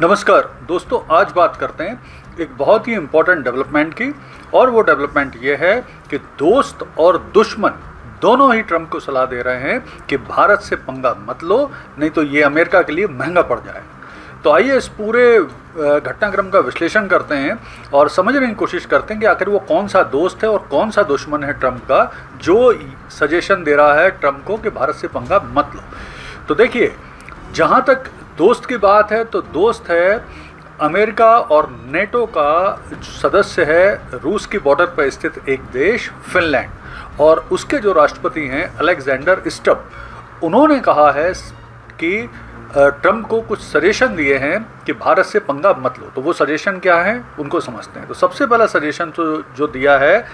नमस्कार दोस्तों, आज बात करते हैं एक बहुत ही इम्पोर्टेंट डेवलपमेंट की। और वो डेवलपमेंट ये है कि दोस्त और दुश्मन दोनों ही ट्रंप को सलाह दे रहे हैं कि भारत से पंगा मत लो, नहीं तो ये अमेरिका के लिए महंगा पड़ जाए। तो आइए इस पूरे घटनाक्रम का विश्लेषण करते हैं और समझने की कोशिश करते हैं कि आखिर वो कौन सा दोस्त है और कौन सा दुश्मन है ट्रंप का, जो सजेशन दे रहा है ट्रंप को कि भारत से पंगा मत लो। तो देखिए, जहाँ तक दोस्त की बात है तो दोस्त है अमेरिका और नेटो का जो सदस्य है रूस की बॉर्डर पर स्थित एक देश फिनलैंड, और उसके जो राष्ट्रपति हैं अलेक्जेंडर स्टब। उन्होंने कहा है कि ट्रंप को कुछ सजेशन दिए हैं कि भारत से पंगा मत लो। तो वो सजेशन क्या है उनको समझते हैं। तो सबसे पहला सजेशन तो जो दिया है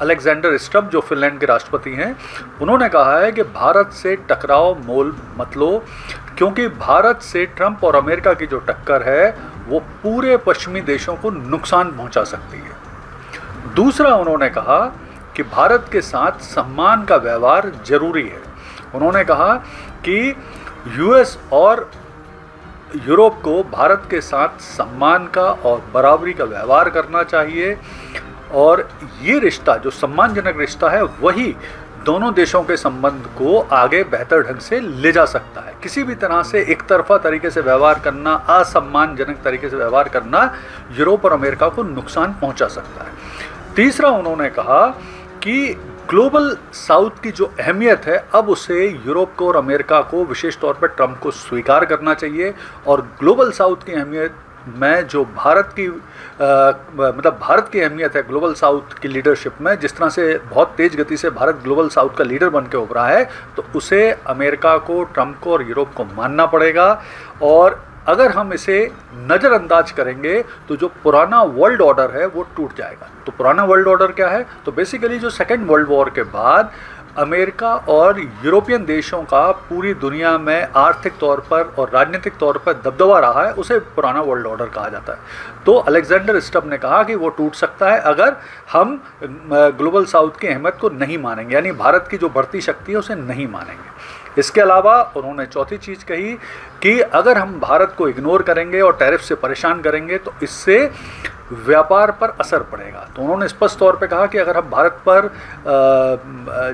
अलेक्जेंडर स्टब, जो फिनलैंड के राष्ट्रपति हैं, उन्होंने कहा है कि भारत से टकराव मोल मत लो, क्योंकि भारत से ट्रंप और अमेरिका की जो टक्कर है वो पूरे पश्चिमी देशों को नुकसान पहुंचा सकती है। दूसरा, उन्होंने कहा कि भारत के साथ सम्मान का व्यवहार जरूरी है। उन्होंने कहा कि यूएस और यूरोप को भारत के साथ सम्मान का और बराबरी का व्यवहार करना चाहिए, और ये रिश्ता जो सम्मानजनक रिश्ता है वही दोनों देशों के संबंध को आगे बेहतर ढंग से ले जा सकता है। किसी भी तरह से एक तरफा तरीके से व्यवहार करना, असम्मानजनक तरीके से व्यवहार करना यूरोप और अमेरिका को नुकसान पहुंचा सकता है। तीसरा, उन्होंने कहा कि ग्लोबल साउथ की जो अहमियत है अब उसे यूरोप को और अमेरिका को विशेष तौर पर ट्रंप को स्वीकार करना चाहिए, और ग्लोबल साउथ की अहमियत में जो भारत की भारत की अहमियत है ग्लोबल साउथ की लीडरशिप में, जिस तरह से बहुत तेज़ गति से भारत ग्लोबल साउथ का लीडर बन के उभरा है, तो उसे अमेरिका को, ट्रंप को और यूरोप को मानना पड़ेगा। और अगर हम इसे नज़रअंदाज करेंगे तो जो पुराना वर्ल्ड ऑर्डर है वो टूट जाएगा। तो पुराना वर्ल्ड ऑर्डर क्या है? तो बेसिकली जो सेकेंड वर्ल्ड वॉर के बाद अमेरिका और यूरोपियन देशों का पूरी दुनिया में आर्थिक तौर पर और राजनीतिक तौर पर दबदबा रहा है, उसे पुराना वर्ल्ड ऑर्डर कहा जाता है। तो अलेक्जेंडर स्टब ने कहा कि वो टूट सकता है अगर हम ग्लोबल साउथ की अहमियत को नहीं मानेंगे, यानी भारत की जो बढ़ती शक्ति है उसे नहीं मानेंगे। इसके अलावा उन्होंने चौथी चीज़ कही कि अगर हम भारत को इग्नोर करेंगे और टैरिफ से परेशान करेंगे तो इससे व्यापार पर असर पड़ेगा। तो उन्होंने स्पष्ट तौर पे कहा कि अगर हम भारत पर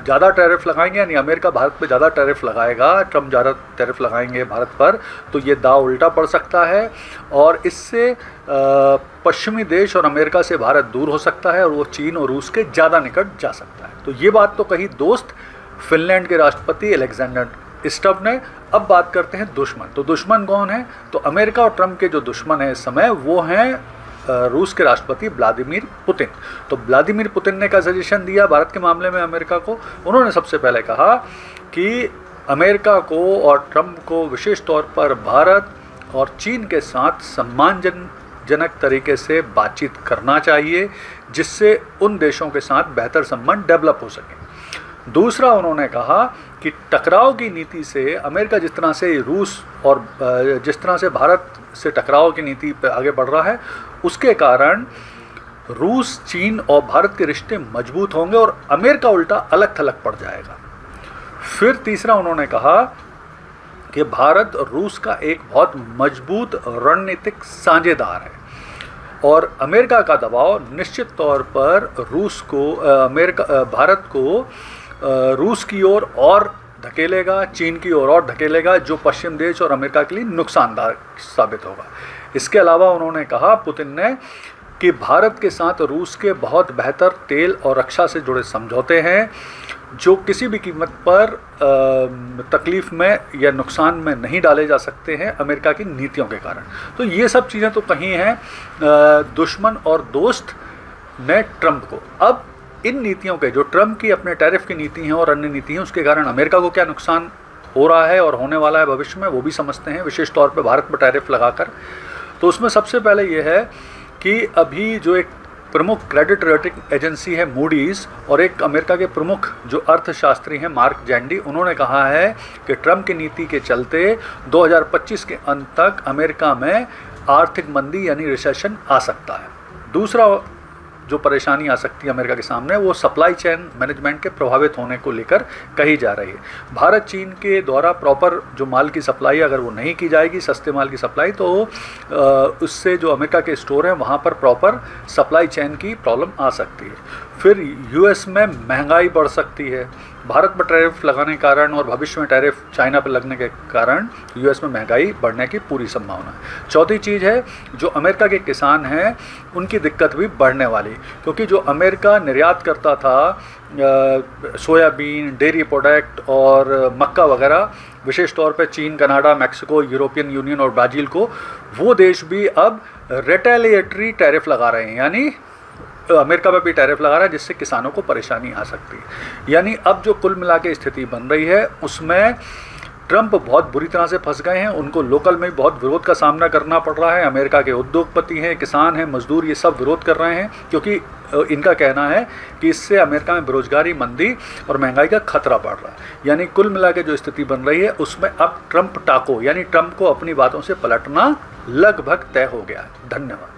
ज़्यादा टैरिफ लगाएंगे, यानी अमेरिका भारत पे ज़्यादा टैरिफ लगाएगा, ट्रंप ज़्यादा टैरिफ लगाएंगे भारत पर, तो ये दाव उल्टा पड़ सकता है और इससे पश्चिमी देश और अमेरिका से भारत दूर हो सकता है और वो चीन और रूस के ज़्यादा निकट जा सकता है। तो ये बात तो कही दोस्त फिनलैंड के राष्ट्रपति अलेक्जेंडर स्टब ने। अब बात करते हैं दुश्मन। तो दुश्मन कौन है? तो अमेरिका और ट्रंप के जो दुश्मन हैं इस समय वो हैं रूस के राष्ट्रपति व्लादिमीर पुतिन। तो व्लादिमीर पुतिन ने क्या सजेशन दिया भारत के मामले में अमेरिका को? उन्होंने सबसे पहले कहा कि अमेरिका को और ट्रंप को विशेष तौर पर भारत और चीन के साथ सम्मानजनक तरीके से बातचीत करना चाहिए, जिससे उन देशों के साथ बेहतर संबंध डेवलप हो सके। दूसरा, उन्होंने कहा कि टकराव की नीति से अमेरिका जिस तरह से रूस और जिस तरह से भारत से टकराव की नीति पर आगे बढ़ रहा है, उसके कारण रूस, चीन और भारत के रिश्ते मजबूत होंगे और अमेरिका उल्टा अलग थलग पड़ जाएगा। फिर तीसरा, उन्होंने कहा कि भारत रूस का एक बहुत मजबूत रणनीतिक साझेदार है और अमेरिका का दबाव निश्चित तौर पर भारत को रूस की ओर और धकेलेगा, चीन की ओर और धकेलेगा, जो पश्चिम देश और अमेरिका के लिए नुकसानदायक साबित होगा। इसके अलावा उन्होंने कहा पुतिन ने कि भारत के साथ रूस के बहुत बेहतर तेल और रक्षा से जुड़े समझौते हैं, जो किसी भी कीमत पर तकलीफ़ में या नुकसान में नहीं डाले जा सकते हैं अमेरिका की नीतियों के कारण। तो ये सब चीज़ें तो कही हैं दुश्मन और दोस्त ने ट्रंप को। अब इन नीतियों के, जो ट्रंप की अपने टैरिफ की नीति हैं और अन्य नीति हैं, उसके कारण अमेरिका को क्या नुकसान हो रहा है और होने वाला है भविष्य में, वो भी समझते हैं, विशेष तौर पर भारत पर टैरिफ लगाकर। तो उसमें सबसे पहले ये है कि अभी जो एक प्रमुख क्रेडिट रेटिंग एजेंसी है मूडीज़ और एक अमेरिका के प्रमुख जो अर्थशास्त्री हैं मार्क जैंडी, उन्होंने कहा है कि ट्रंप की नीति के चलते 2025 के अंत तक अमेरिका में आर्थिक मंदी यानी रिसेशन आ सकता है। दूसरा, जो परेशानी आ सकती है अमेरिका के सामने वो सप्लाई चेन मैनेजमेंट के प्रभावित होने को लेकर कही जा रही है। भारत चीन के द्वारा प्रॉपर जो माल की सप्लाई अगर वो नहीं की जाएगी, सस्ते माल की सप्लाई, तो उससे जो अमेरिका के स्टोर हैं वहाँ पर प्रॉपर सप्लाई चेन की प्रॉब्लम आ सकती है। फिर यूएस में महंगाई बढ़ सकती है भारत पर टैरिफ लगाने के कारण, और भविष्य में टैरिफ चाइना पर लगने के कारण यूएस में महंगाई बढ़ने की पूरी संभावना है। चौथी चीज़ है जो अमेरिका के किसान हैं उनकी दिक्कत भी बढ़ने वाली, क्योंकि जो अमेरिका निर्यात करता था सोयाबीन, डेयरी प्रोडक्ट और मक्का वगैरह, विशेष तौर पे चीन, कनाडा, मैक्सिको, यूरोपियन यूनियन और ब्राज़ील को, वो देश भी अब रिटेलिएटरी टैरिफ लगा रहे हैं, यानी अमेरिका पर भी टैरिफ लगा रहा है, जिससे किसानों को परेशानी आ सकती है। यानी अब जो कुल मिला के स्थिति बन रही है उसमें ट्रंप बहुत बुरी तरह से फंस गए हैं। उनको लोकल में बहुत विरोध का सामना करना पड़ रहा है। अमेरिका के उद्योगपति हैं, किसान हैं, मजदूर, ये सब विरोध कर रहे हैं, क्योंकि इनका कहना है कि इससे अमेरिका में बेरोजगारी, मंदी और महंगाई का खतरा बढ़ रहा है। यानी कुल मिला के जो स्थिति बन रही है उसमें अब ट्रंप टाको, यानी ट्रंप को अपनी बातों से पलटना लगभग तय हो गया है। धन्यवाद।